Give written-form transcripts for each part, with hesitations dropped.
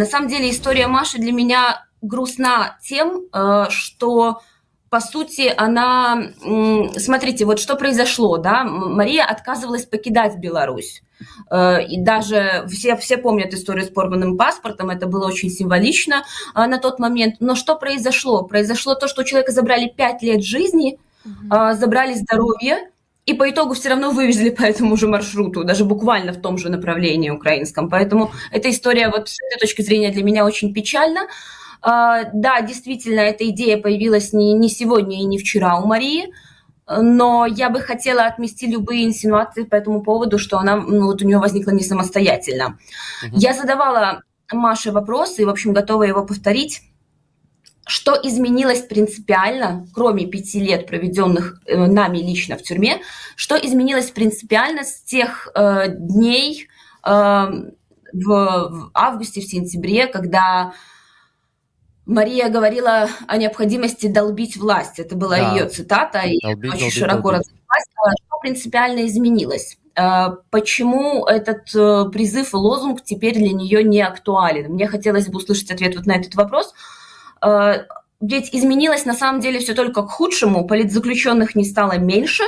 На самом деле история Маши для меня грустна тем, что, по сути, она... Смотрите, вот что произошло, да? Мария отказывалась покидать Беларусь. И даже все помнят историю с порванным паспортом, это было очень символично на тот момент. Но что произошло? Произошло то, что у человека забрали 5 лет жизни, забрали здоровье, и по итогу все равно вывезли по этому же маршруту, даже буквально в том же направлении украинском. Поэтому эта история вот с этой точки зрения для меня очень печальна. Да, действительно, эта идея появилась не сегодня и не вчера у Марии, но я бы хотела отмести любые инсинуации по этому поводу, что она, вот у нее возникла не самостоятельно. Я задавала Маше вопрос и, в общем, готова его повторить. Что изменилось принципиально, кроме 5 лет, проведенных нами лично в тюрьме, что изменилось принципиально с тех дней в августе, в сентябре, когда Мария говорила о необходимости долбить власть. Это была ее цитата, и долбить, очень долбить, широко долбить. разошлась. Что принципиально изменилось? Почему этот призыв и лозунг теперь для нее не актуален? Мне хотелось бы услышать ответ вот на этот вопрос. Ведь изменилось на самом деле все только к худшему, политзаключенных не стало меньше,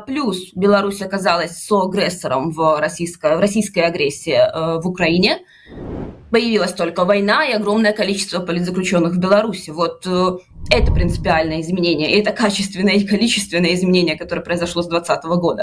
плюс Беларусь оказалась соагрессором в российской агрессии в Украине, появилась только война и огромное количество политзаключенных в Беларуси. Вот это принципиальное изменение, и это качественное и количественное изменение, которое произошло с 2020 года.